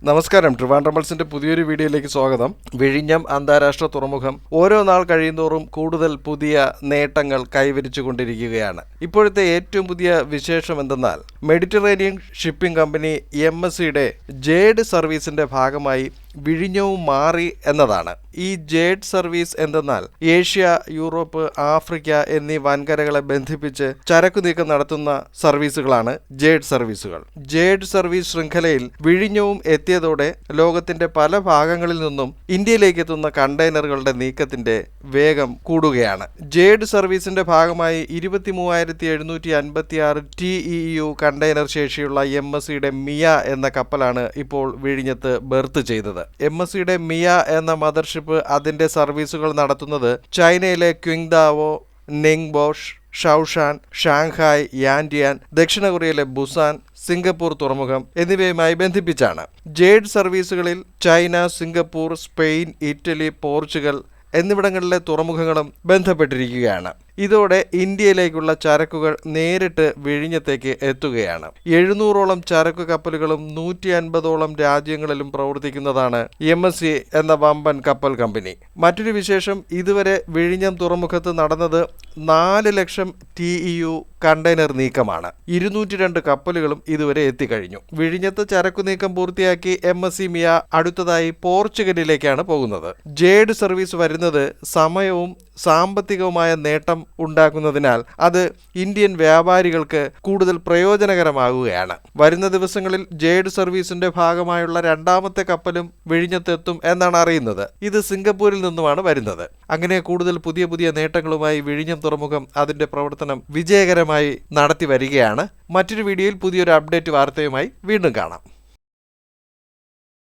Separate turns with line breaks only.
നമസ്കാരം. ട്രിവാൻഡ്രം പൾസിന്റെ പുതിയൊരു വീഡിയോയിലേക്ക് സ്വാഗതം. വിഴിഞ്ഞം അന്താരാഷ്ട്ര തുറമുഖം ഓരോ നാൾ കഴിയുന്തോറും കൂടുതൽ പുതിയ നേട്ടങ്ങൾ കൈവരിച്ചുകൊണ്ടിരിക്കുകയാണ്. ഇപ്പോഴത്തെ ഏറ്റവും പുതിയ വിശേഷം എന്തെന്നാൽ മെഡിറ്ററേനിയൻ ഷിപ്പിംഗ് കമ്പനി MSCയുടെ ജേഡ് സർവീസിന്റെ ഭാഗമായി വിഴിഞ്ഞവും മാറി എന്നതാണ്. ഈ ജേഡ് സർവീസ് എന്തെന്നാൽ ഏഷ്യ, യൂറോപ്പ്, ആഫ്രിക്ക എന്നീ വൻകരകളെ ബന്ധിപ്പിച്ച് ചരക്കു നീക്കം നടത്തുന്ന സർവീസുകളാണ് ജേഡ് സർവീസുകൾ. ജേഡ് സർവീസ് ശൃംഖലയിൽ വിഴിഞ്ഞവും എത്തിയതോടെ ലോകത്തിന്റെ പല ഭാഗങ്ങളിൽ നിന്നും ഇന്ത്യയിലേക്ക് എത്തുന്ന കണ്ടെയ്നറുകളുടെ നീക്കത്തിന്റെ വേഗം കൂടുകയാണ്. ജേഡ് സർവീസിന്റെ ഭാഗമായി 23,756 TEU കണ്ടെയ്നർ ശേഷിയുള്ള MSCയുടെ മിയ എന്ന കപ്പലാണ് ഇപ്പോൾ വിഴിഞ്ഞത്ത് ബെർത്ത് ചെയ്തത്. MSCയുടെ മിയ എന്ന മദർഷിപ്പ് അതിന്റെ സർവീസുകൾ നടത്തുന്നത് ചൈനയിലെ ക്വിങ്ദാവോ, നിങ്ബോഷ്, ഷൌഷാൻ, ഷാങ്ഹായ്, യാൻഡിയാൻ, ദക്ഷിണ കൊറിയയിലെ ബുസാൻ, സിംഗപ്പൂർ തുറമുഖം എന്നിവയുമായി ബന്ധിപ്പിച്ചാണ്. ജേഡ് സർവീസുകളിൽ China, Singapore, Spain, Italy, Portugal എന്നിവിടങ്ങളിലെ തുറമുഖങ്ങളും ബന്ധപ്പെട്ടിരിക്കുകയാണ്. ഇതോടെ ഇന്ത്യയിലേക്കുള്ള ചരക്കുകൾ നേരിട്ട് വിഴിഞ്ഞത്തേക്ക് എത്തുകയാണ്. 700ഓളം ചരക്കു കപ്പലുകളും 150ഓളം രാജ്യങ്ങളിലും പ്രവർത്തിക്കുന്നതാണ് MSC എന്ന വമ്പൻ കപ്പൽ കമ്പനി. മറ്റൊരു വിശേഷം, ഇതുവരെ വിഴിഞ്ഞം തുറമുഖത്ത് നടന്നത് 4 ലക്ഷം TEU കണ്ടെയ്നർ നീക്കമാണ്. 202 കപ്പലുകളും ഇതുവരെ എത്തിക്കഴിഞ്ഞു. വിഴിഞ്ഞത്ത് ചരക്കു നീക്കം പൂർത്തിയാക്കി MSC മിയ അടുത്തതായി പോർച്ചുഗലിലേക്കാണ് പോകുന്നത്. ജേഡ് സർവീസ് വരുന്നത് സമയവും സാമ്പത്തികവുമായ നേട്ടം ഉണ്ടാക്കുന്നതിനാൽ അത് ഇന്ത്യൻ വ്യാപാരികൾക്ക് കൂടുതൽ പ്രയോജനകരമാകുകയാണ്. വരുന്ന ദിവസങ്ങളിൽ ജേഡ് സർവീസിന്റെ ഭാഗമായുള്ള രണ്ടാമത്തെ കപ്പലും വിഴിഞ്ഞത്തെത്തും എന്നാണ് അറിയുന്നത്. ഇത് സിംഗപ്പൂരിൽ നിന്നുമാണ് വരുന്നത്. അങ്ങനെ കൂടുതൽ പുതിയ നേട്ടങ്ങളുമായി വിഴിഞ്ഞം തുറമുഖം അതിന്റെ പ്രവർത്തനം വിജയകരമായി നടത്തി വരികയാണ്. മറ്റൊരു വീഡിയോയിൽ പുതിയൊരു അപ്ഡേറ്റ് വാർത്തയുമായി വീണ്ടും കാണാം.